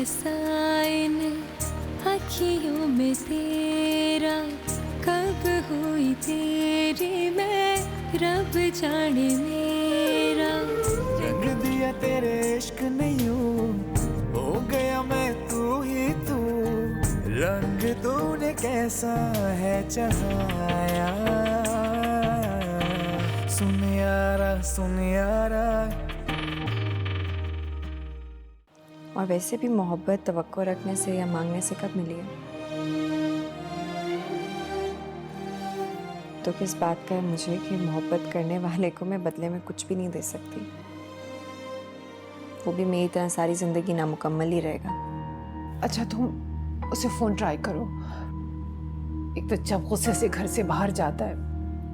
बसा इन अखियों में तेरा, कब हुई तेरी मैं रब जाने मेरा। रंग दिया तेरे इश्क ने यूं, हो गया मैं तू ही तू, रंग तूने कैसा है चढ़ाया। सुन यारा सुन यारा। और वैसे भी मोहब्बत तवक्को रखने से या मांगने से कब मिली है? तो किस बात का है मुझे कि मोहब्बत करने वाले को मैं बदले में कुछ भी नहीं दे सकती? वो भी मेरी तरह सारी जिंदगी नामुकम्मल ही रहेगा। अच्छा तुम उसे फोन ट्राई करो। एक तो जब गुस्से से घर से बाहर जाता है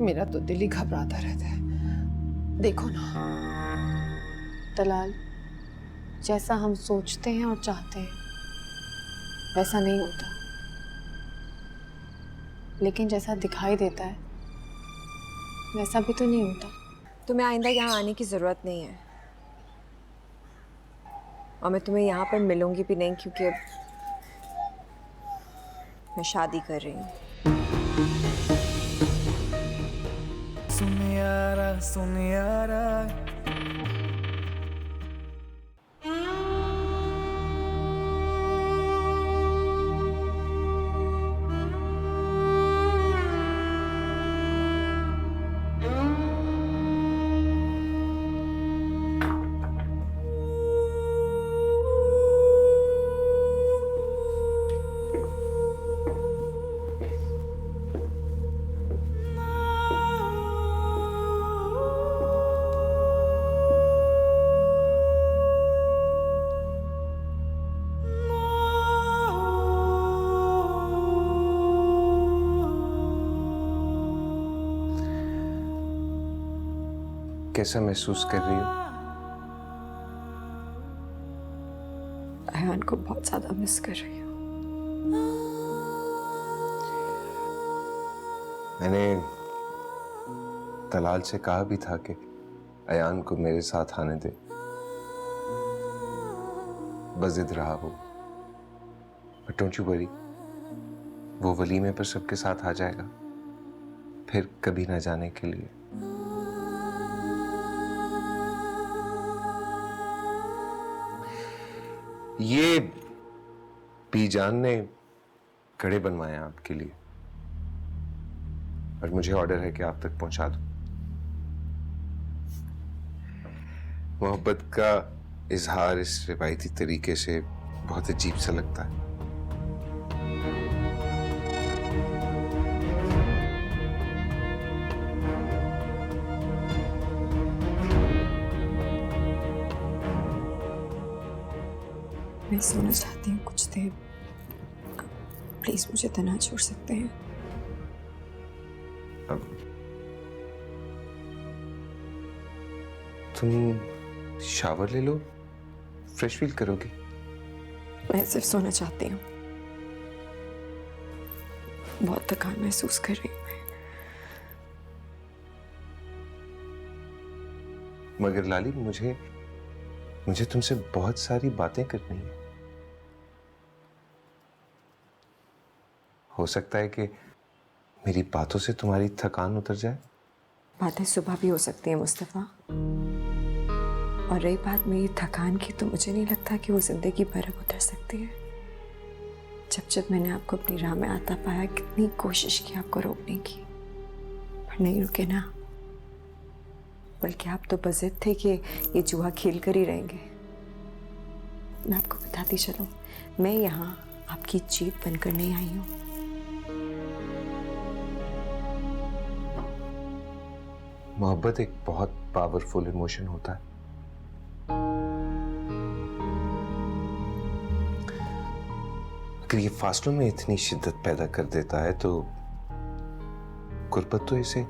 मेरा तो दिल ही घबराता रहता है। देखो ना तलाल, जैसा हम सोचते हैं और चाहते हैं वैसा नहीं होता, लेकिन जैसा दिखाई देता है वैसा भी तो नहीं होता। तुम्हें आइंदा यहाँ आने की ज़रूरत नहीं है और मैं तुम्हें यहाँ पर मिलूंगी भी नहीं, क्योंकि अब मैं शादी कर रही हूँ। सुन यारा सुन यारा। कैसा महसूस कर रही हो? अयान को बहुत ज्यादा मिस कर रही हूँ। मैंने तलाल से कहा भी था कि अयान को मेरे साथ आने दे, बस जिद रहा वो। बट डोंट यू वरी, वो वलीमे पर सबके साथ आ जाएगा, फिर कभी ना जाने के लिए। ये बीजान ने कड़े बनवाए हैं आपके लिए और मुझे ऑर्डर है कि आप तक पहुंचा दूं। मोहब्बत का इजहार इस रिवायती तरीके से बहुत अजीब सा लगता है। मैं सोना चाहती हूँ कुछ देर, प्लीज मुझे तन्हा छोड़ सकते हैं? अब तुम शावर ले लो, फ्रेश फील करोगी। मैं सिर्फ सोना चाहती हूँ, बहुत थकान महसूस कर रही हूँ मैं। मगर लाली, मुझे तुमसे बहुत सारी बातें करनी है। हो सकता है कि मेरी बातों से तुम्हारी थकान उतर जाए। बातें सुबह भी हो सकती है मुस्तफ़ा, और रही बात मेरी थकान की, तो मुझे नहीं लगता कि वो जिंदगी भर अब उतर सकती है। जब जब मैंने आपको अपनी राह में आता पाया, कितनी कोशिश की आपको रोकने की, पर नहीं रुके ना। बल्कि आप तो बज़िद थे कि ये जुआ खेल कर ही रहेंगे। मैं आपको बताती चलूं, मैं यहाँ आपकी जीत बनकर नहीं आई हूँ। मोहब्बत एक बहुत पावरफुल इमोशन होता है। अगर ये फासलों में इतनी शिद्दत पैदा कर देता है तो गुर्बत तो इसे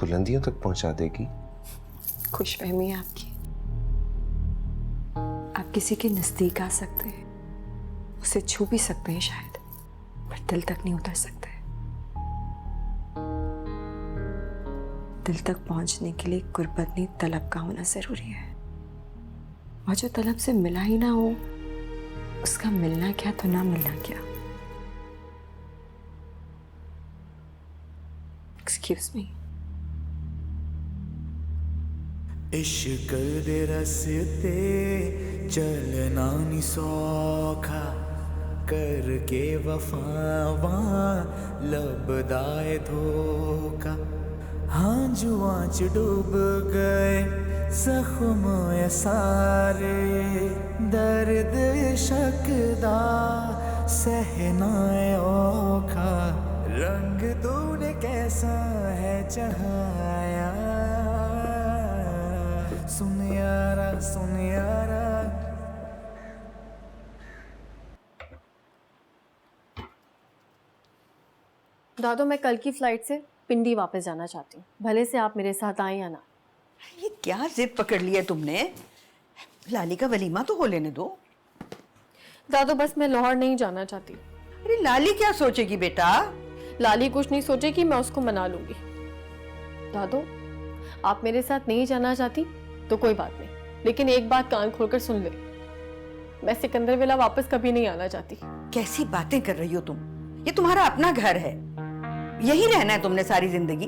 बुलंदियों तक पहुंचा देगी। खुशफहमी है आपकी। आप किसी के नजदीक आ सकते हैं, उसे छू भी सकते हैं शायद, पर दिल तक नहीं उतर सकते। दिल तक पहुंचने के लिए गुर्बत नहीं, तलब का होना जरूरी है। और जो तलब से मिला ही ना हो उसका मिलना क्या तो ना मिलना क्या। Excuse me. इश्क दे रस्ते चलना नी सौखा, करके वफावा लबदाए धोखा। हाँ जुआं च डूब गए जख्म ये सारे, दर्द इश्क दा सहना है औखा। रंग तूने कैसा है जहाया, सुन यारा सुन यारा। दादू, मैं कल की फ्लाइट से पिंडी वापस जाना चाहती हूँ, भले से आप मेरे साथ आए या ना। ये क्या जिद पकड़ ली है तुमने? लाली का वलीमा तो हो लेने दो। दादू, बस मैं लाहौर नहीं जाना चाहती। अरे लाली क्या सोचेगी बेटा? लाली कुछ नहीं सोचेगी, मैं उसको मना लूंगी। दादू, आप मेरे साथ नहीं जाना चाहती तो कोई बात नहीं, लेकिन एक बात कान खोलकर सुन ले, मैं सिकंदर विला वापस कभी नहीं आना चाहती। कैसी बातें कर रही हो तुम? ये तुम्हारा अपना घर है, यही रहना है तुमने सारी जिंदगी।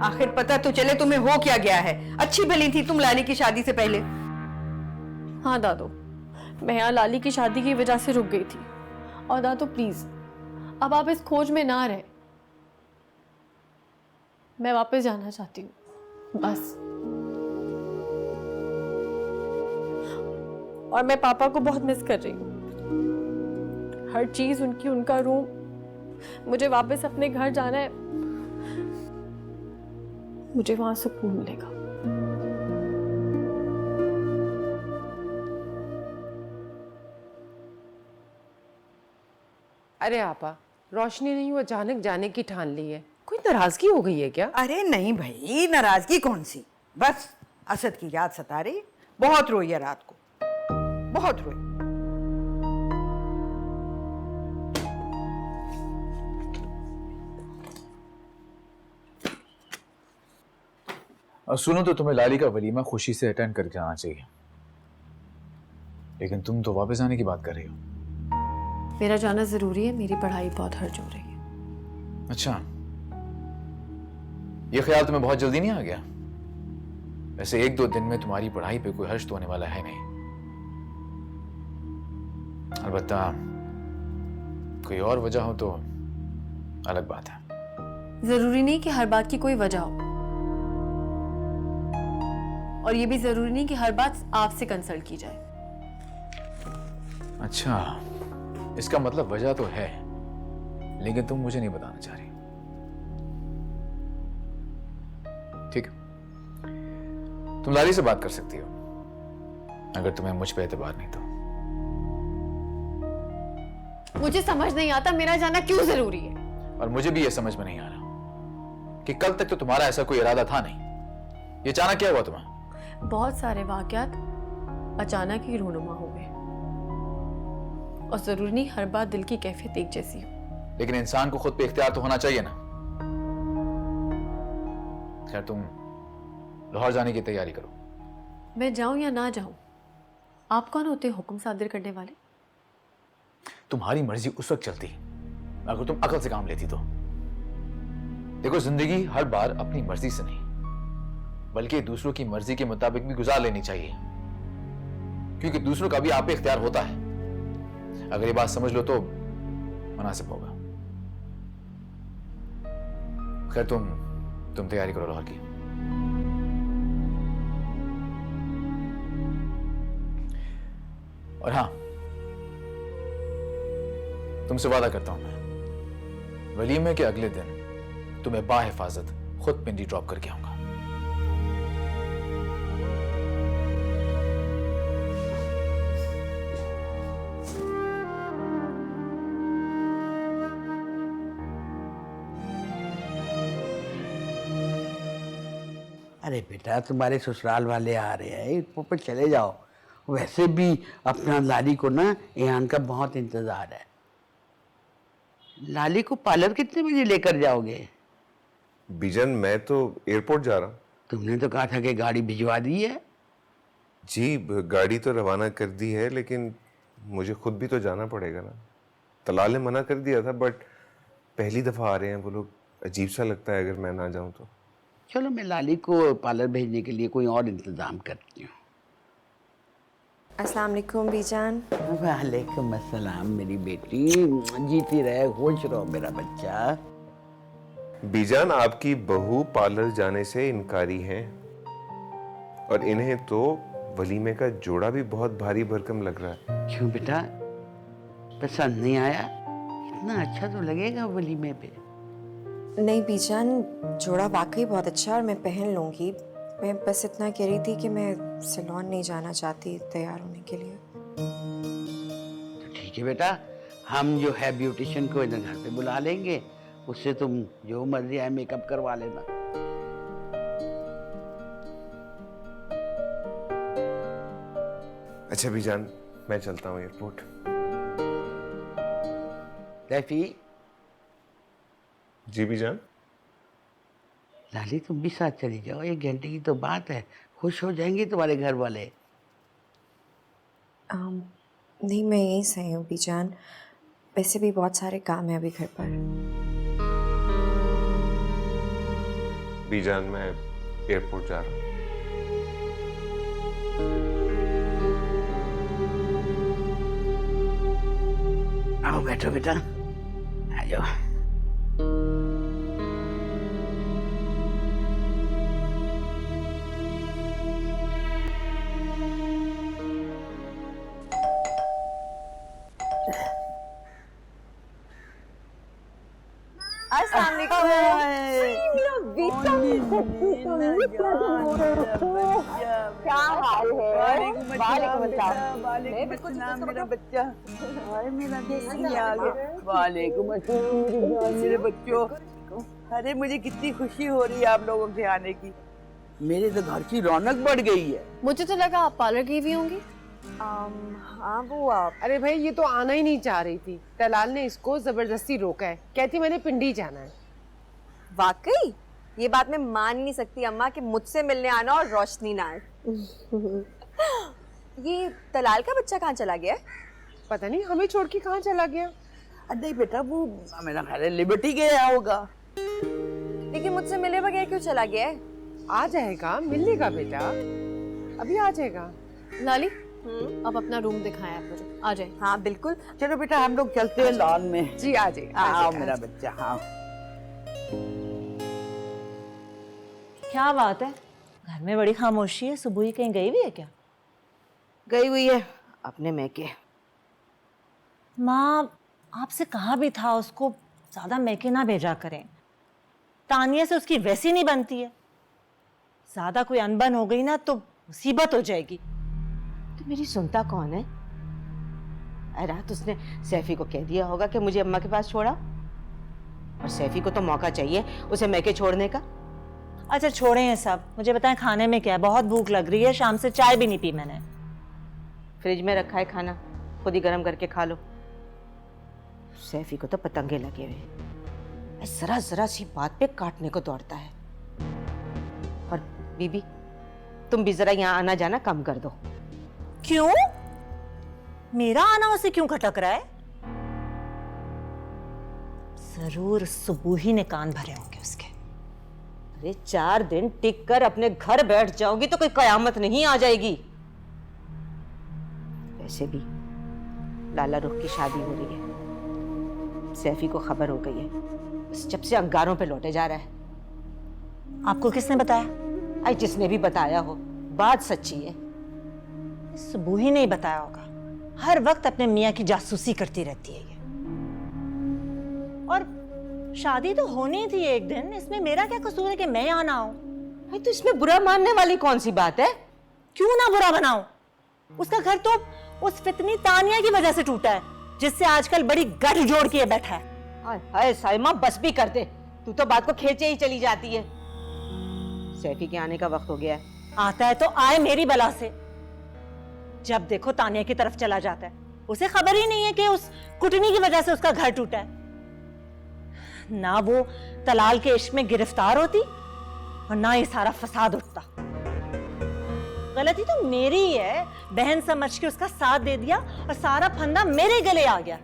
आखिर पता तो चले तुम्हें हो क्या गया है। अच्छी भली थी तुम लाली की शादी से पहले। हाँ दादू, मैं यहाँ लाली की शादी की वजह से रुक गई थी। और दादू प्लीज, अब आप इस खोज में ना रहे, मैं वापस जाना चाहती हूँ बस। और मैं पापा को बहुत मिस कर रही हूँ, हर चीज उनकी, उनका रूम। मुझे वापस अपने घर जाना है, मुझे वहां सुकून मिलेगा। अरे आपा, रोशनी नहीं वो अचानक जाने की ठान ली है, कोई नाराजगी हो गई है क्या? अरे नहीं भाई, नाराजगी कौन सी, बस असद की याद सता रही। बहुत रोई है रात को, बहुत रोई। और सुनो तो तुम्हें लाली का वलीमा खुशी से अटेंड करके आना चाहिए, लेकिन तुम तो वापस आने की बात कर रही हो। मेरा जाना जरूरी है, मेरी पढ़ाई बहुत हर्ज हो रही है। अच्छा, ये ख्याल तुम्हें बहुत जल्दी नहीं आ गया? वैसे 1-2 दिन में तुम्हारी पढ़ाई पे कोई हर्ज तो होने वाला है नहीं। अलबत्ता कोई और वजह हो तो अलग बात है। जरूरी नहीं कि हर बात की कोई वजह हो, और ये भी जरूरी नहीं कि हर बात आपसे कंसल्ट की जाए। अच्छा, इसका मतलब वजह तो है, लेकिन तुम मुझे नहीं बताना चाह रही। ठीक है, तुम लाली से बात कर सकती हो, अगर तुम्हें मुझ पे एतबार नहीं तो। मुझे समझ नहीं आता मेरा जाना क्यों जरूरी है। और मुझे भी यह समझ में नहीं आ रहा कि कल तक तो तुम्हारा ऐसा कोई इरादा था नहीं, ये अचानक क्या हुआ तुम्हें? बहुत सारे वाकयात अचानक ही रूनुमा हो गए, और जरूरी नहीं हर बात दिल की कैफियत एक जैसी हो। लेकिन इंसान को खुद पे इख्तियार तो होना चाहिए ना। खैर, तुम लाहौर जाने की तैयारी करो। मैं जाऊं या ना जाऊं, आप कौन होते हैं हुक्म सादिर करने वाले? तुम्हारी मर्जी उस वक्त चलती अगर तुम अकल से काम लेती तो। देखो, जिंदगी हर बार अपनी मर्जी से नहीं बल्कि दूसरों की मर्जी के मुताबिक भी गुजार लेनी चाहिए, क्योंकि दूसरों का भी आप पे इख्तियार होता है। अगर ये बात समझ लो तो मुनासिब होगा। खैर, तुम तैयारी करो लाहौर की। और हाँ, तुमसे वादा करता हूं मैं, वलीमे के अगले दिन तुम्हें बाहिफाजत खुद पिंडी ड्रॉप करके आऊंगा। अरे बेटा, तुम्हारे ससुराल वाले आ रहे हैं, ऊपर चले जाओ। वैसे भी अपना लाली को ना ईहान का बहुत इंतजार है। लाली को पार्लर कितने बजे लेकर जाओगे? बीजन मैं तो एयरपोर्ट जा रहा हूँ। तुमने तो कहा था कि गाड़ी भिजवा दी है। जी गाड़ी तो रवाना कर दी है, लेकिन मुझे खुद भी तो जाना पड़ेगा ना। तलाल ने मना कर दिया था, बट पहली दफ़ा आ रहे हैं वो लोग, अजीब सा लगता है अगर मैं ना जाऊँ तो। चलो मैं लाली को पार्लर भेजने के लिए कोई और इंतज़ाम करती हूँ। अस्सलाम वालेकुम बीजान। वालेकुम अस्सलाम मेरी बेटी, जीती रहे, खुश रहो मेरा बच्चा। बीजान आपकी बहू पार्लर जाने से इनकारी हैं और इन्हें तो वलीमे का जोड़ा भी बहुत भारी भरकम लग रहा है। क्यों बेटा, पसंद नहीं आया? इतना अच्छा तो लगेगा वलीमे पे। नहीं बीजान, जोड़ा वाकई बहुत अच्छा है और मैं पहन लूँगी। मैं बस इतना कह रही थी कि मैं सैलून नहीं जाना चाहती तैयार होने के लिए। तो ठीक है बेटा, हम जो है ब्यूटिशियन को इधर घर पे बुला लेंगे, उससे तुम जो मर्जी है मेकअप करवा लेना। अच्छा बीजान, मैं चलता हूँ एयरपोर्ट। सैफी, जी बीजान। लाली तुम भी साथ चली जाओ, 1 घंटे की तो बात है, खुश हो जाएंगे तुम्हारे घर वाले। नहीं, मैं यहीं सही हूँ बीजान, वैसे भी बहुत सारे काम है अभी घर पर। बीजान मैं एयरपोर्ट जा रहा हूँ। आओ बैठो बेटा, आ जाओ। क्या हाल है? मेरा बच्चा, मेरा आ गया। वालेकुम अस्सलाम मेरे बच्चों। अरे मुझे कितनी खुशी हो रही है आप लोगों के आने की। मेरे तो घर की रौनक बढ़ गई है। मुझे तो लगा आप पार्लर गई हुई होंगी। हाँ वो आप। अरे भाई ये तो आना ही नहीं चाह रही थी, तलाल ने इसको जबरदस्ती रोका है, कहती मैंने पिंडी जाना है। वाकई ये बात मैं मान नहीं सकती अम्मा कि मुझसे मिलने आना और रोशनी ना आए। ये तलाल का बच्चा कहाँ चला गया? पता नहीं हमें छोड़ के कहाँ चला गया। अरे बेटा वो मेरा ख्याल है लिबर्टी गया होगा। लेकिन मुझसे मिले बगैर क्यों चला गया है? आ जाएगा, मिलने का बेटा, अभी आ जाएगा। लाली अब अपना रूम दिखाएं आप मुझे, आ जाए। हाँ बिल्कुल, चलो बेटा हम लोग चलते हैं लॉन में। जी आ जाए। आओ मेरा बच्चा। हाँ क्या बात है, घर में बड़ी खामोशी है। सुबह ही कहीं गई हुई है क्या? गई हुई है अपने मैके। माँ आपसे कहा भी था उसको ज्यादा मैके ना भेजा करें, तानिया से उसकी वैसी नहीं बनती है। ज्यादा कोई अनबन हो गई ना तो मुसीबत हो जाएगी। तो मेरी सुनता कौन है? रात उसने सैफी को कह दिया होगा कि मुझे अम्मा के पास छोड़ा, और सैफी को तो मौका चाहिए उसे मैके छोड़ने का। अच्छा छोड़े हैं सब, मुझे बताएं खाने में क्या है? बहुत भूख लग रही है, शाम से चाय भी नहीं पी मैंने। फ्रिज में रखा है खाना, खुद ही गर्म करके खा लो। सैफी को तो पतंगे लगे हुए, जरा जरा सी बात पे काटने को दौड़ता है। और बीबी तुम भी जरा यहाँ आना जाना कम कर दो। क्यों? मेरा आना उसे क्यों खटक रहा है? जरूर सुबह ने कान भरे होंगे उसके। अरे 4 दिन टिक कर अपने घर बैठ जाओगी तो कोई कयामत नहीं आ जाएगी। वैसे भी लाला रुख की शादी हो रही है, सैफी को खबर हो गई है, बस जब से अंगारों पे लौटे जा रहा है। आपको किसने बताया? आई जिसने भी बताया हो, बात सच्ची है। सुबह ही नहीं बताया होगा, हर वक्त अपने मियाँ की जासूसी करती रहती है ये। और शादी तो होनी थी एक दिन, इसमें मेरा क्या कसूर है कि मैं यहाँ ना आऊं? तो इसमें बुरा मानने वाली कौन सी बात है? क्यों ना बुरा बनाऊं? उसका घर तो उस फितनी तानिया की वजह से टूटा है, जिससे आजकल बड़ी गठजोड़ किए बैठा है। हाय साइमा बस भी कर दे, तू तो बात को खींचे ही चली जाती है। सैफी के आने का वक्त हो गया है। आता है तो आए मेरी बला से। जब देखो तानिया की तरफ चला जाता है, उसे खबर ही नहीं है कि उस कुटनी की वजह से उसका घर टूटा है। ना वो तलाल के इश्क में गिरफ्तार होती और ना ये सारा फसाद उठता। गलती तो मेरी ही है, बहन समझ के उसका साथ दे दिया और सारा फंदा मेरे गले आ गया।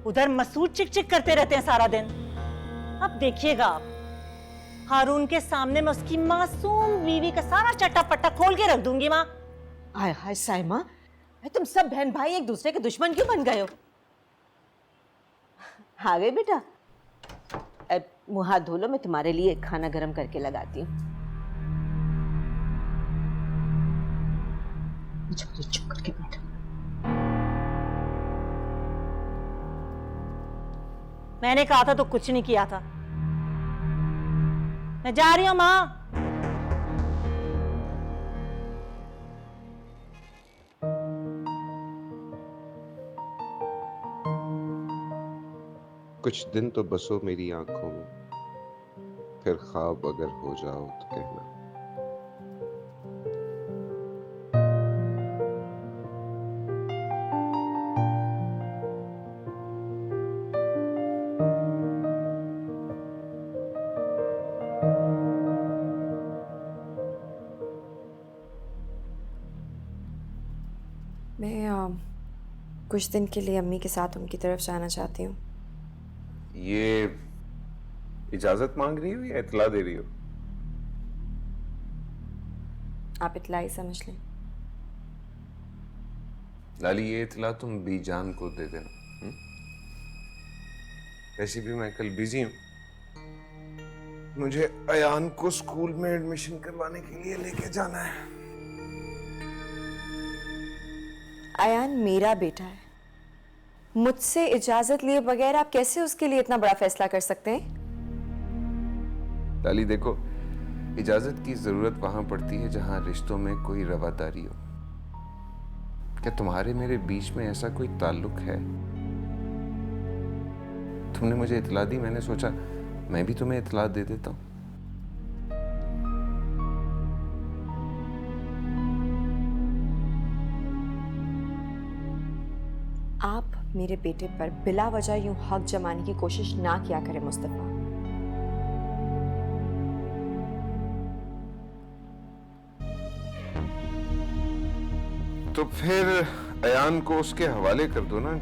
उधर मसूद चिक चिक करते रहते हैं सारा दिन। अब देखिएगा आप, हारून के सामने मैं उसकी मासूम बीवी का सारा चट्टा पट्टा खोल के रख दूंगी। माँ हाय हाय साइमा, तुम सब बहन भाई एक दूसरे के दुश्मन क्यों बन गए हो? आ गए बेटा, मुंह हाथ धो लो, मैं तुम्हारे लिए खाना गरम करके लगाती हूँ। चुप करके बैठो। मैंने कहा था तो कुछ नहीं किया था। मैं जा रही हूँ माँ। कुछ दिन तो बसो मेरी आंखों में, फिर ख्वाब अगर हो जाओ तो कहना। मैं कुछ दिन के लिए अम्मी के साथ उनकी तरफ जाना चाहती हूँ। ये इजाजत मांग रही हो या इतला दे रही हो? आप इतला ही समझ लें। लाली, ये इतला तुम बीजान को दे देना। वैसे भी मैं कल बिजी हूँ, मुझे अयान को स्कूल में एडमिशन करवाने के लिए लेके जाना है। अयान मेरा बेटा है, मुझसे इजाजत लिए बगैर आप कैसे उसके लिए इतना बड़ा फैसला कर सकते हैं? लाली देखो, इजाजत की जरूरत वहां पड़ती है जहां रिश्तों में कोई रवादारी हो। क्या तुम्हारे मेरे बीच में ऐसा कोई ताल्लुक है? तुमने मुझे इतला दी, मैंने सोचा मैं भी तुम्हें इतला दे देता हूं। आप मेरे बेटे पर बिला वजह यूं हक जमाने की कोशिश ना किया करें मुस्तफा। तो फिर अयान को उसके हवाले कर दो ना,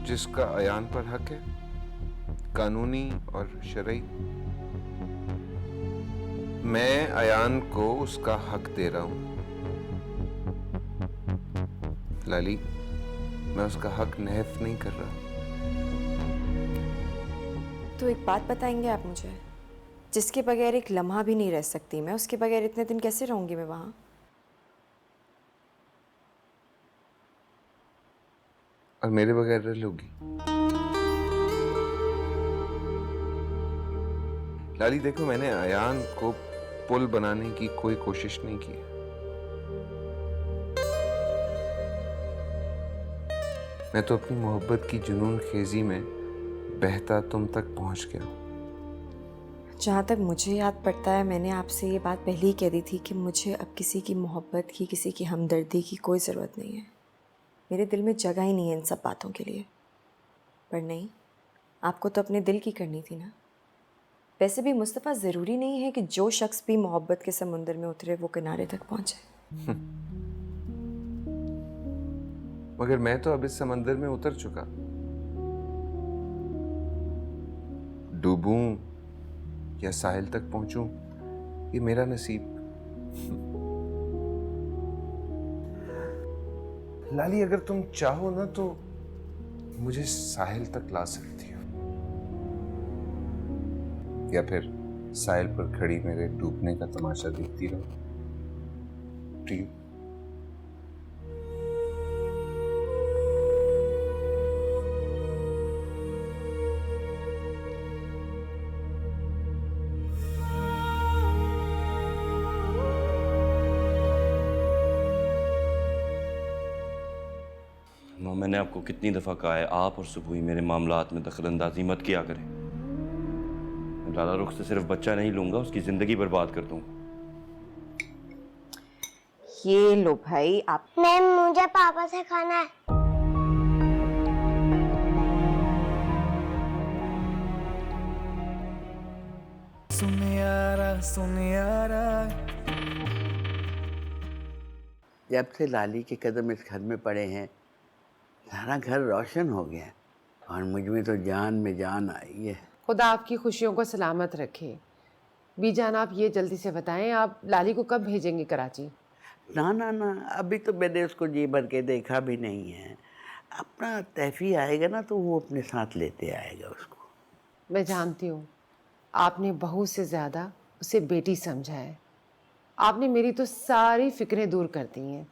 जिसका अयान पर हक है, कानूनी और शरई। मैं अयान को उसका हक दे रहा हूं लाली, मैं उसका हक नहफ नहीं कर रहा। तो एक बात बताएंगे आप मुझे, जिसके बगैर एक लम्हा भी नहीं रह सकती मैं, उसके बगैर इतने दिन कैसे रहूंगी मैं वहां? और मेरे बगैर रह लोगी? लाली देखो, मैंने अयान को पुल बनाने की कोई कोशिश नहीं की। मैं तो अपनी मोहब्बत की जुनून खेजी में बहता तुम तक पहुंच गया। जहाँ तक मुझे याद पड़ता है, मैंने आपसे ये बात पहले ही कह दी थी कि मुझे अब किसी की मोहब्बत की, किसी की हमदर्दी की कोई ज़रूरत नहीं है। मेरे दिल में जगह ही नहीं है इन सब बातों के लिए। पर नहीं, आपको तो अपने दिल की करनी थी ना। वैसे भी मुस्तफ़ा, ज़रूरी नहीं है कि जो शख्स भी मोहब्बत के समुंदर में उतरे वो किनारे तक पहुँचे। मगर मैं तो अब इस समंदर में उतर चुका। डूबूं या साहिल तक पहुंचूं, ये मेरा नसीब। लाली, अगर तुम चाहो ना तो मुझे साहिल तक ला सकती हो, या फिर साहिल पर खड़ी मेरे डूबने का तमाशा देखती रहो। ठीक? मैंने आपको कितनी दफ़ा कहा है, आप और सुबह मेरे मामलात में दखलंदाजी मत किया करें। लाला रुख से सिर्फ बच्चा नहीं लूंगा, उसकी ज़िंदगी बर्बाद कर दूंगा। ये लो भाई आप। मैम, मुझे पापा से खाना है। सुन यारा। जब से लाली के कदम इस घर में पड़े हैं सारा घर रोशन हो गया और मुझ में तो जान में जान आई है। खुदा आपकी खुशियों को सलामत रखे। बीजान, आप ये जल्दी से बताएं, आप लाली को कब भेजेंगे कराची? ना ना ना, अभी तो मैंने उसको जी भर के देखा भी नहीं है। अपना तैफी आएगा ना तो वो अपने साथ लेते आएगा उसको। मैं जानती हूँ आपने बहू से ज़्यादा उसे बेटी समझा है। आपने मेरी तो सारी फिक्रें दूर कर दी हैं।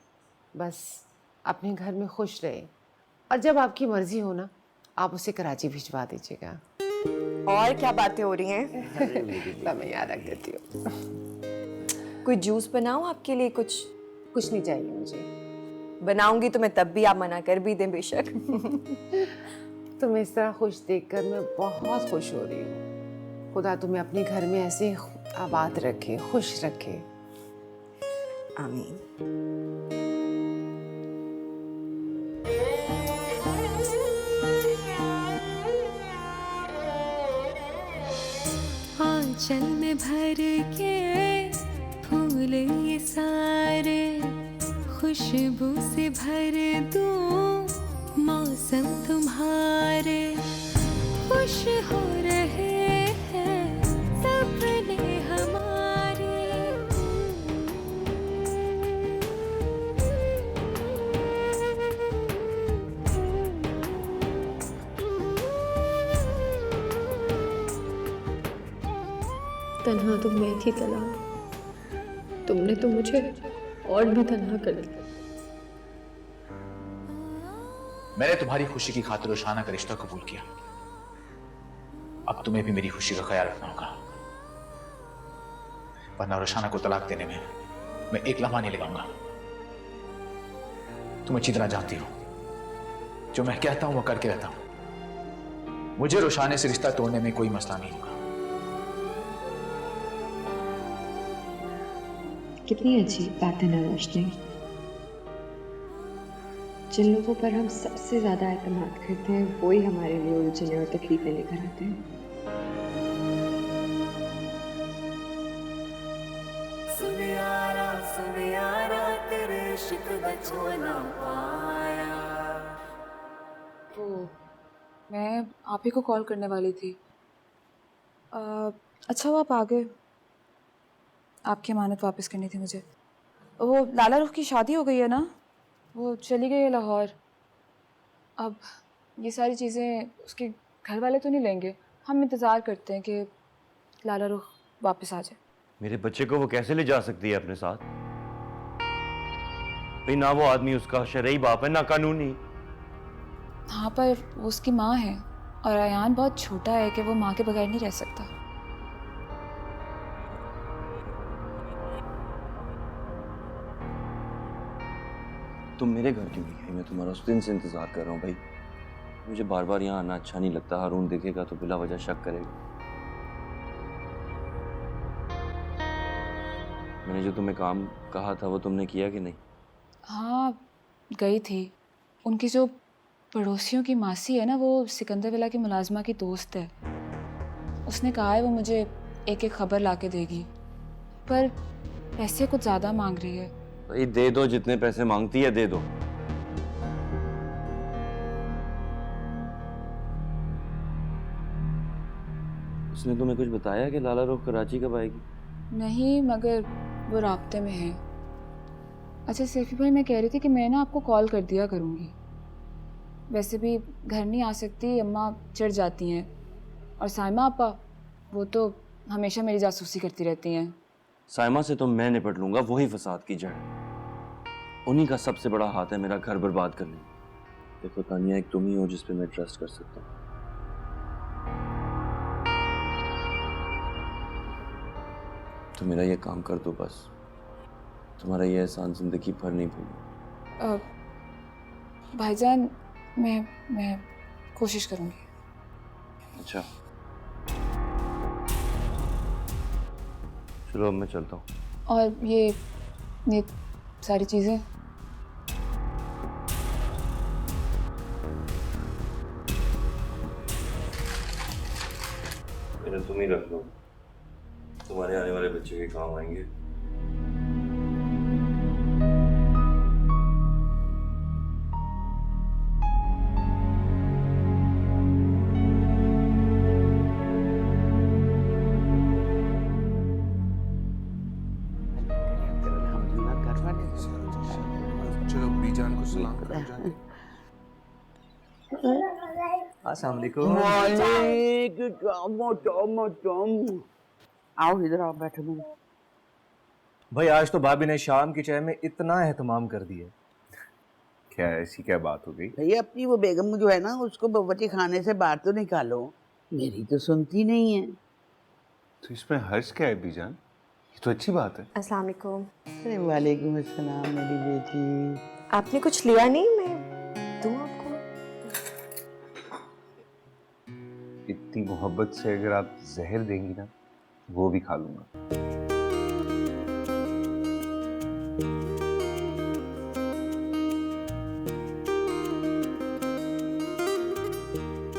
बस अपने घर में खुश रहे और जब आपकी मर्जी हो ना आप उसे कराची भिजवा दीजिएगा। और क्या बातें हो रही हैं? मैं याद रख देती हूँ। कोई जूस बनाऊं आपके लिए? कुछ नहीं चाहिए मुझे। बनाऊंगी तो मैं तब भी आप मना कर भी दें बेशक। तुम्हें इस तरह खुश देखकर मैं बहुत खुश हो रही हूँ। खुदा तुम्हें अपने घर में ऐसे आबाद रखे, खुश रखे। आमीन। आंचल में भर के फूल ये सारे, खुशबू से भर दूं मौसम तुम्हारे। खुश हो रहे हैं सपने हमारे। तन्हा तो मैं थी तला, तुमने तो मुझे और भी तन्हा कर दिया। मैंने तुम्हारी खुशी की खातिर रोशाना का रिश्ता कबूल किया। अब तुम्हें भी मेरी खुशी का ख्याल रखना होगा, वरना रोशाना को तलाक देने में मैं एक लम्हा नहीं लगाऊंगा। तुम अच्छी तरह जानती हो जो मैं कहता हूं वो करके रहता हूं। मुझे रोशाने से रिश्ता तोड़ने में कोई मसला नहीं होगा। कितनी अजीब बात है ना रोशनी। जिन लोगों पर हम सबसे ज्यादा एतमाद करते हैं वही हमारे लिए उलझने और तकलीफें लेकर आते हैं। सुन यारा तेरे इश्क दा छोना पाया। तो मैं आप ही को कॉल करने वाली थी। अच्छा वो आप आ गए। आपकी अमानत वापस करनी थी मुझे। वो लाला रुख की शादी हो गई है ना, वो चली गई है लाहौर। अब ये सारी चीज़ें उसके घर वाले तो नहीं लेंगे। हम इंतज़ार करते हैं कि लाला रुख वापस आ जाए। मेरे बच्चे को वो कैसे ले जा सकती है अपने साथ? भाई ना वो आदमी उसका शरई बाप है ना कानूनी। हाँ पर वो उसकी माँ है और अयान बहुत छोटा है कि वो माँ के बगैर नहीं रह सकता। तुम मेरे घर क्यों नहीं आई? मैं तुम्हारा उस दिन से इंतजार कर रहा हूँ भाई। मुझे बार बार यहाँ आना अच्छा नहीं लगता। हारून देखेगा तो बिला वजह शक करेगा। मैंने जो तुम्हें काम कहा था वो तुमने किया कि नहीं? हाँ गई थी। उनकी जो पड़ोसियों की मासी है ना, वो सिकंदर विला की मुलाजमा की दोस्त है। उसने कहा है वो मुझे एक एक खबर ला के देगी, पर पैसे कुछ ज़्यादा मांग रही है। भाई दे दो, जितने पैसे मांगती है दे दो। उसने तुम्हें कुछ बताया कि लाला रुख कराची कब आएगी? नहीं, मगर वो राब्ते में है। अच्छा सैफी भाई, मैं कह रही थी कि मैं ना आपको कॉल कर दिया करूँगी। वैसे भी घर नहीं आ सकती, अम्मा चिढ़ जाती हैं। और साइमा आपा, वो तो हमेशा मेरी जासूसी करती रहती हैं। साइमा से तो मैं निपट लूंगा, वही फसाद की जड़। उन्हीं का सबसे बड़ा हाथ है मेरा घर बर्बाद करने। देखो तानिया, एक तुम ही हो जिस पे मैं ट्रस्ट कर सकता हूँ। तो मेरा ये काम कर दो बस। तुम्हारा ये एहसान जिंदगी भर नहीं भूलूंगा। भाईजान, मैं कोशिश करूँगी। अच्छा चलो अब मैं चलता हूँ। और ये सारी चीज़ें तुम ही रख लो। तुम्हारे आने वाले बच्चे के काम आएंगे। चलो बीजान को सलाम करो जाके। अस्सलाम वालेकुम। आओ इधर आओ, बैठो मेरे। भाई आज तो भाभी ने शाम की चाय में इतना एहतमाम कर दिया। क्या ऐसी क्या बात हो गई? भैया अपनी वो बेगम जो है ना, उसको बावर्ची खाने से बाहर तो निकालो, मेरी तो सुनती नहीं है। तो इसमें हर्ष क्या है बीजान? ये तो अच्छी बात है। अस्सलाम वालेकुम। अरे वालेकुम अस्सलाम मेरी बेटी। आपने कुछ लिया नहीं? मैं दूं आपको? इतनी मोहब्बत से अगर आप जहर देंगी ना, वो भी खा लूंगा।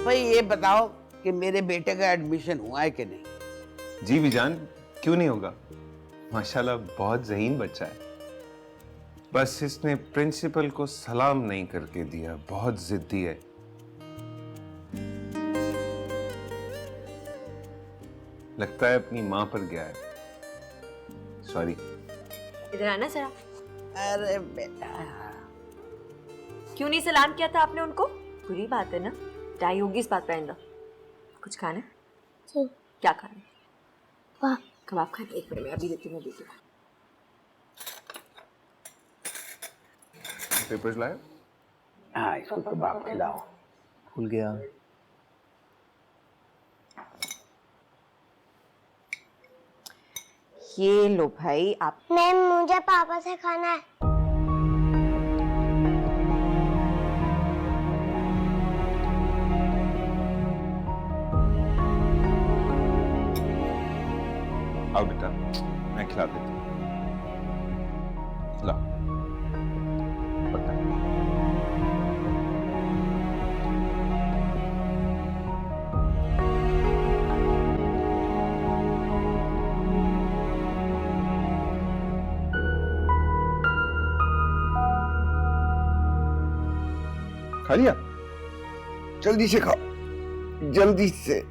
भाई ये बताओ कि मेरे बेटे का एडमिशन हुआ है कि नहीं? जी बीजान, क्यों नहीं होगा? माशाल्लाह बहुत ज़हीन बच्चा है। बस इसने प्रिंसिपल को सलाम नहीं करके दिया, बहुत जिद्दी है। लगता है अपनी माँ पर गया है। सॉरी। इधर आना जरा। अरे बेटा, क्यों नहीं सलाम किया था आपने उनको? बुरी बात है ना, टाई होगी इस बात पे आइंदा। कुछ खाना है? क्या खाना है? वाह, कबाब खाना। एक मिनट में अभी देती हूँ, देती हूँ। पेपर्स लाए? हाँ, इसको कबाब खिलाओ। भूल गया। ये लो भाई आप। मैम मुझे पापा से खाना है। आओ बेटा, मैं खिला देता हूँ। ला पक्का। खा लिया? जल्दी से खाओ, जल्दी से।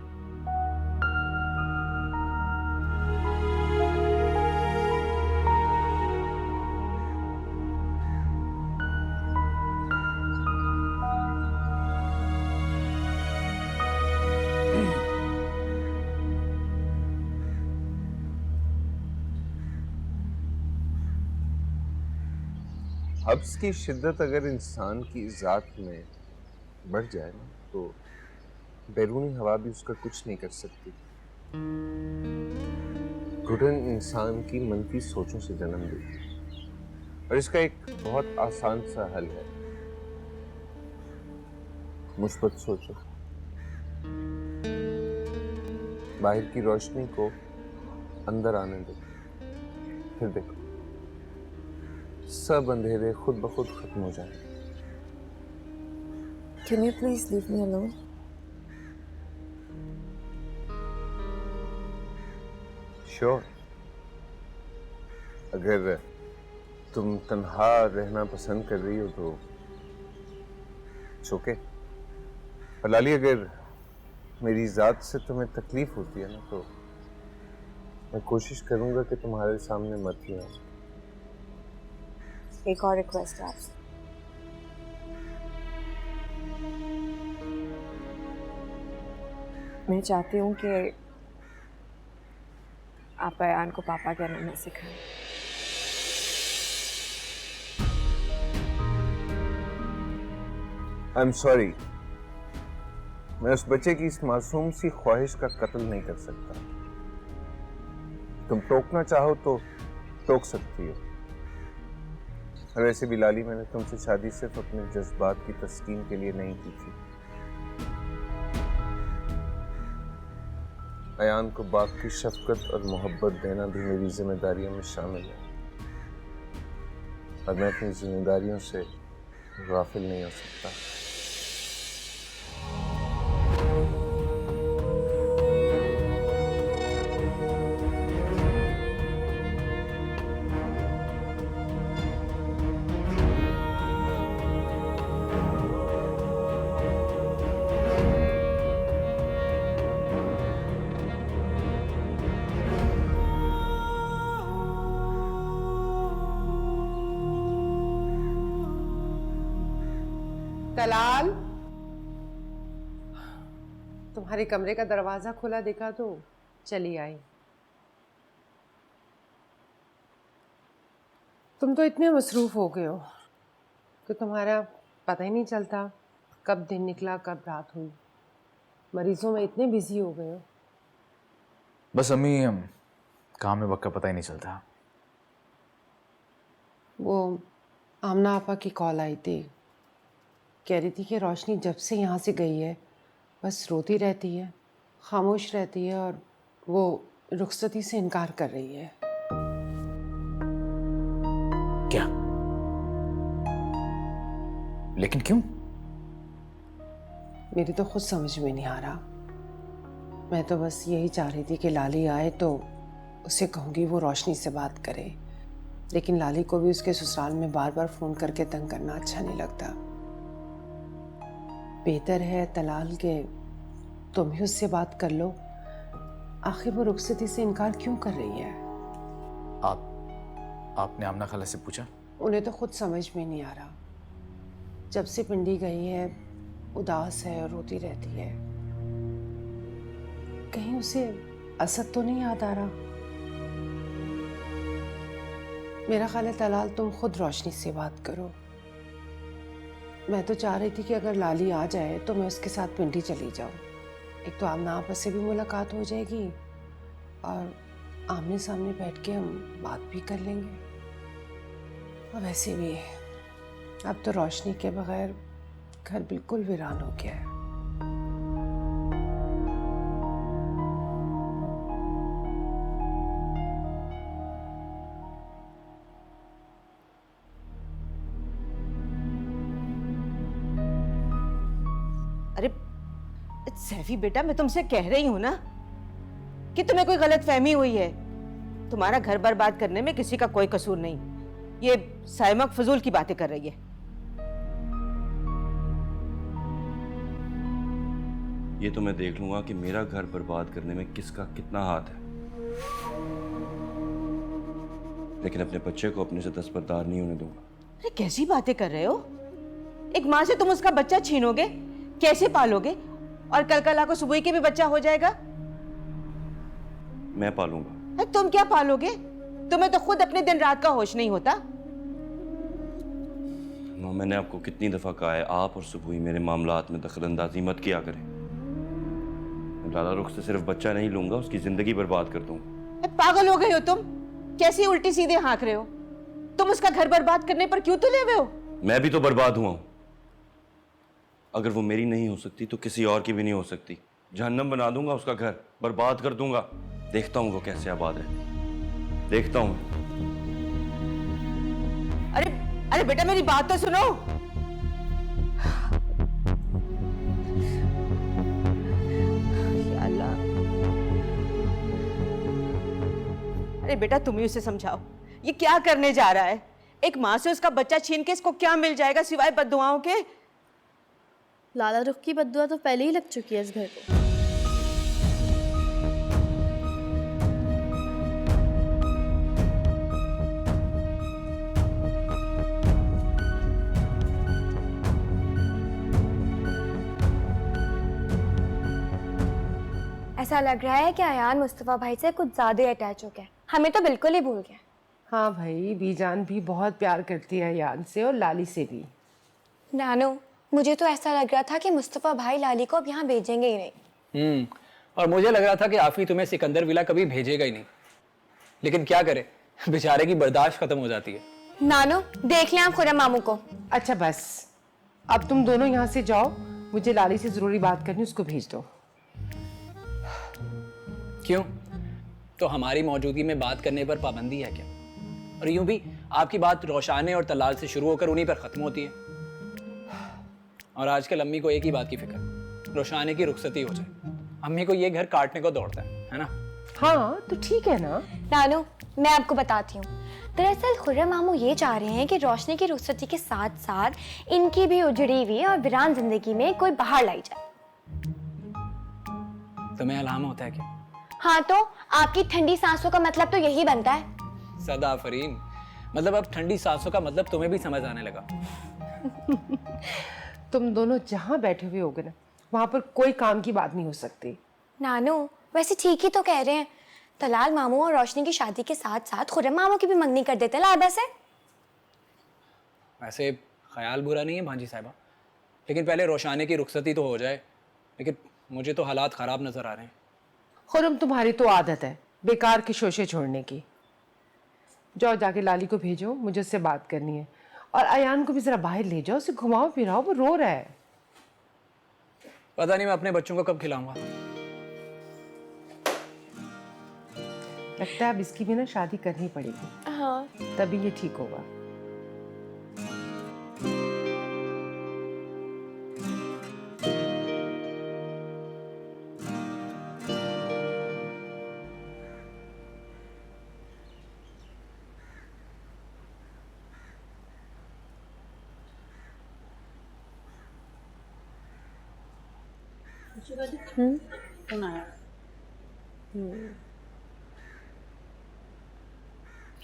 हब्स की शिद्दत अगर इंसान की ज़ात में बढ़ जाए ना, तो बैरूनी हवा भी उसका कुछ नहीं कर सकती। घुटन इंसान की मनफी सोचों से जन्म देती है, और इसका एक बहुत आसान सा हल है। मुस्बत सोचो, बाहर की रोशनी को अंदर आने दो, फिर देखो सब अंधेरे खुद ब खुद खत्म हो जाएंगे। Can you please leave me alone? Sure. अगर तुम तन्हा रहना पसंद कर रही हो तो ओके। और लाली, अगर मेरी जात से तुम्हें तकलीफ होती है ना, तो मैं कोशिश करूंगा कि तुम्हारे सामने मत ही आऊं। एक और रिक्वेस्ट है आपसे। मैं चाहती हूँ कि आप अयान को पापा कहना ना सिखाएं। आई एम सॉरी, मैं उस बच्चे की इस मासूम सी ख्वाहिश का कत्ल नहीं कर सकता। तुम टोकना चाहो तो टोक सकती हो। और वैसे भी लाली, मैंने तुमसे शादी सिर्फ अपने जज्बात की तस्कीन के लिए नहीं की थी। अयान को बाप की शफकत और मोहब्बत देना भी मेरी जिम्मेदारियों में शामिल है, और मैं अपनी जिम्मेदारियों से गाफिल नहीं हो सकता। तलाल, तुम्हारे कमरे का दरवाजा खुला देखा तो चली आई। तुम तो इतने मसरूफ हो गए हो कि तुम्हारा पता ही नहीं चलता कब दिन निकला कब रात हुई। मरीजों में इतने बिजी हो गए हो। बस अम्मी, काम में वक्त का पता ही नहीं चलता। वो आमना आपा की कॉल आई थी, कह रही थी कि रोशनी जब से यहाँ से गई है बस रोती रहती है, खामोश रहती है और वो रुखसती से इनकार कर रही है। क्या? लेकिन क्यों? मेरी तो खुद समझ में नहीं आ रहा। मैं तो बस यही चाह रही थी कि लाली आए तो उसे कहूँगी वो रोशनी से बात करे, लेकिन लाली को भी उसके ससुराल में बार बार फ़ोन करके तंग करना अच्छा नहीं लगता। बेहतर है तलाल के तुम ही उससे बात कर लो। आखिर वो रुखसती से इनकार क्यों कर रही है? आपने आमना खाला से पूछा? उन्हें तो खुद समझ में नहीं आ रहा। जब से पिंडी गई है उदास है और रोती रहती है। कहीं उसे असद तो नहीं याद आ रहा? मेरा ख्याल है तलाल तुम खुद रोशनी से बात करो। मैं तो चाह रही थी कि अगर लाली आ जाए तो मैं उसके साथ पिंडी चली जाऊं। एक तो आमना आपस से भी मुलाकात हो जाएगी और आमने सामने बैठ के हम बात भी कर लेंगे। और वैसे भी अब तो रोशनी के बगैर घर बिल्कुल वीरान हो गया है। अरे सैफी बेटा, मैं तुमसे कह रही हूं ना कि तुम्हें कोई गलत फहमी हुई है। तुम्हारा घर बर्बाद करने में किसी का कोई कसूर नहीं। ये साइमा फजूल की बातें कर रही है। ये तो मैं देख लूंगा कि मेरा घर बर्बाद करने में किसका कितना हाथ है, लेकिन अपने बच्चे को अपने से दस्तबरदार नहीं होने दूंगा। अरे कैसी बातें कर रहे हो? एक माँ से तुम उसका बच्चा छीनोगे? कैसे पालोगे? और कल को सुबह के भी बच्चा हो जाएगा। मैं पालूंगा। अरे तुम क्या पालोगे? तुम्हें तो खुद अपने दिन रात का होश नहीं होता। माँ, मैंने आपको कितनी दफा कहा है, आप और सुबह मेरे मामलात में दखलंदाजी मत किया करें। लाला रुख से सिर्फ बच्चा नहीं लूंगा, उसकी जिंदगी बर्बाद कर दूंगा। पागल हो गए हो तुम? कैसी उल्टी सीधे हाँक रहे हो? तुम उसका घर बर्बाद करने पर क्यों तुले हुए हो? मैं भी तो बर्बाद हुआ हूं। अगर वो मेरी नहीं हो सकती तो किसी और की भी नहीं हो सकती। जहन्नम बना दूंगा उसका घर, बर्बाद कर दूंगा। देखता हूं वो कैसे आबाद रहती, देखता हूं। अरे बेटा, मेरी बात तो सुनो। या अल्लाह। अरे बेटा, तुम ही उसे समझाओ, ये क्या करने जा रहा है? एक माँ से उसका बच्चा छीन के इसको क्या मिल जाएगा सिवाय बद्दुआओं के? लाला रुख की बद्दुआ तो पहले ही लग चुकी है इस घर को। ऐसा लग रहा है कि अयान मुस्तफ़ा भाई से कुछ ज़्यादा अटैच हो गया। हमें तो बिल्कुल ही भूल गया। हाँ भाई, बीजान भी बहुत प्यार करती है यान से और लाली से भी। नानू, मुझे तो ऐसा लग रहा था कि मुस्तफ़ा भाई लाली को अब यहाँ भेजेंगे ही नहीं। और मुझे लग रहा था कि आफी तुम्हें सिकंदर विला कभी भेजेगा ही नहीं। लेकिन क्या करे, बेचारे की बर्दाश्त खत्म हो जाती है। नानू, देख लें आप खुर्रम मामू को। अच्छा बस, अब तुम दोनों यहाँ से जाओ, मुझे लाली से जरूरी बात करनी, उसको भेज दो। क्यों? तो हमारी मौजूदगी में बात करने पर पाबंदी है क्या? और यूं भी आपकी बात रोशाने और तलाल से शुरू होकर उन्हीं पर खत्म होती है। और आजकल अम्मी को एक ही बात की फिक्र, रोशाने की रुखसती हो जाए। अम्मी को ये घर काटने को दौड़ता है ना? हाँ तो ठीक है ना। नानू, मैं आपको बताती हूँ। दरअसल खुर्रम मामू ये चाह रहे हैं कि रोशनी की रुखसती के साथ साथ इनकी भी उजड़ी हुई और वीरान जिंदगी में कोई बहार लाई जाए। तुम्हें अलाम होता है क्या? हाँ तो आपकी ठंडी सांसों का मतलब तो यही बनता है। सदा फरीन, मतलब अब ठंडी सांसों का मतलब तुम्हें भी समझ आने लगा। तुम दोनों जहाँ बैठे हुए होगे ना, वहाँ पर कोई काम की बात नहीं हो सकती। नानू वैसे ठीक ही तो कह रहे हैं, तलाल मामू और रोशनी की शादी के साथ साथ खुर्रम मामू की भी मंगनी कर देते लाबा से। वैसे ख्याल बुरा नहीं है भांजी साहिबा, लेकिन पहले रोशाने की रुखसती तो हो जाए। लेकिन मुझे तो हालात ख़राब नज़र आ रहे हैं। खुर्रम, तुम्हारी तो आदत है बेकार के शोशे छोड़ने की। जाओ जाके लाली को भेजो, मुझे उससे बात करनी है। और अयान को भी जरा बाहर ले जाओ, उसे घुमाओ फिराओ, वो रो रहा है। पता नहीं मैं अपने बच्चों को कब खिलाऊंगा। लगता है अब इसकी भी ना शादी करनी पड़ेगी। हाँ, तभी ये ठीक होगा।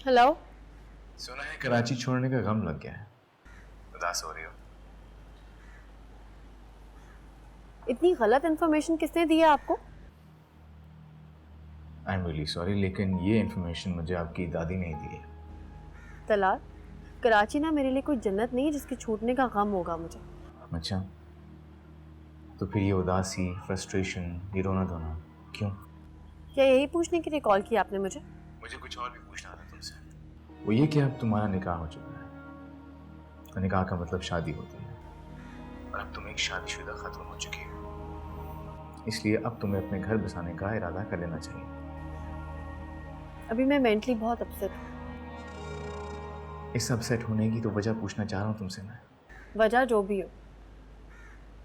हेलो। सुना है कराची छोड़ने का गम लग गया है, उदास हो रही हो? इतनी गलत इन्फॉर्मेशन किसने दी है आपको? आई एम रियली सॉरी, लेकिन ये इन्फॉर्मेशन मुझे आपकी दादी ने ही दी है। तलाल, कराची ना मेरे लिए कोई जन्नत नहीं है जिसके छूटने का गम होगा मुझे। अच्छा, तो फिर ये उदासी, फ्रस्ट्रेशन, ये रोना धोना क्यों? क्या यही पूछने के लिए कॉल किया आपने मुझे? मुझे कुछ और भी पूछना था तुमसे। वो ये कि अब तुम्हारा निकाह हो चुका है। तो निकाह का मतलब शादी होती है, और अब तुम एक शादीशुदा खत्म हो चुकी हो, इसलिए अब तुम्हें अपने घर बसाने का इरादा कर लेना चाहिए। अभी मैं मेंटली बहुत अपसेट हूँ। इस अपसेट होने की तो वजह पूछना चाह रहा हूँ तुमसे मैं। वजह जो भी हो,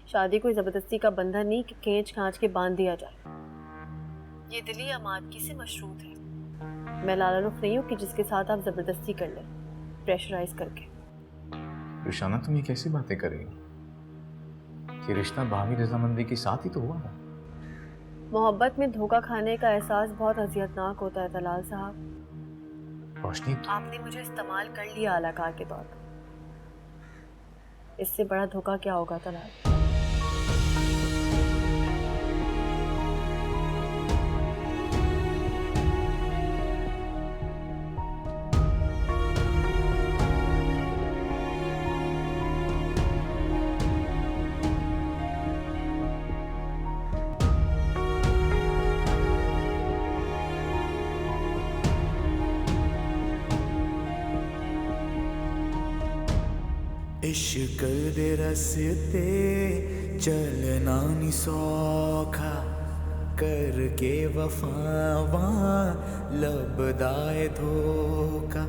शादी कोई ज़बरदस्ती का बंधन नहीं कि खींच खांच के बांध दिया जाए। ये दिली आमादगी से मशरूत है। मैं लाला रुख नहीं हूँ कि जिसके साथ आप ज़बरदस्ती कर लें, प्रेशराइज करके। रुशाना, तुम ये कैसी बातें कर रही हो? ये रिश्ता बाहमी रजामंदी के साथ ही तो हुआ ना। मोहब्बत में धोखा खाने का एहसास बहुत अजियतनाक होता है तलाल साहब। रोशनी, आपने मुझे इस्तेमाल कर लिया अलाकार के तौर पर। इससे बड़ा धोखा क्या होगा तलाल? इश्क दे रस्ते चलना नी सौखा, करके वफावा लबदाए धोखा।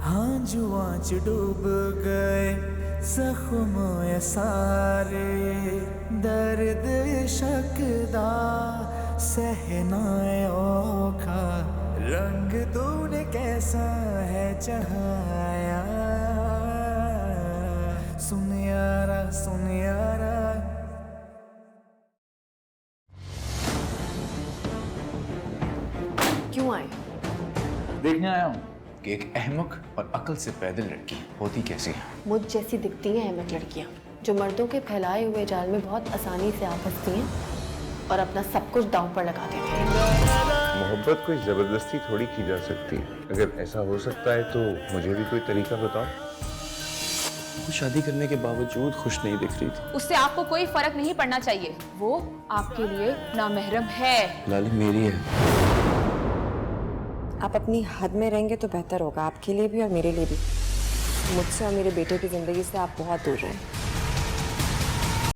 हाँ जुआ च डूब गए जख्म ये सारे, दर्द इश्क दा सहना औखा। रंग तूने कैसा है चढ़ाया, सुन यारा सुन यारा। क्यों आए? देखने आया हूँ कि एक अहमक और अक्ल से पैदल लड़की होती कैसी है। मुझ जैसी दिखती हैं अहमक लड़कियाँ, जो मर्दों के फैलाए हुए जाल में बहुत आसानी से आ फंसती हैं और अपना सब कुछ दांव पर लगा देती हैं। मोहब्बत कोई ज़बरदस्ती थोड़ी की जा सकती है। अगर ऐसा हो सकता है तो मुझे भी कोई तरीका बताओ। वो शादी करने के बावजूद खुश नहीं दिख रही थी। उससे आपको कोई फर्क नहीं पड़ना चाहिए, वो आपके लिए नामहरम है। लाली मेरी है। आप अपनी हद में रहेंगे तो बेहतर होगा, आपके लिए भी और मेरे लिए भी। मुझसे और मेरे बेटे की ज़िंदगी से आप बहुत दूर रहें।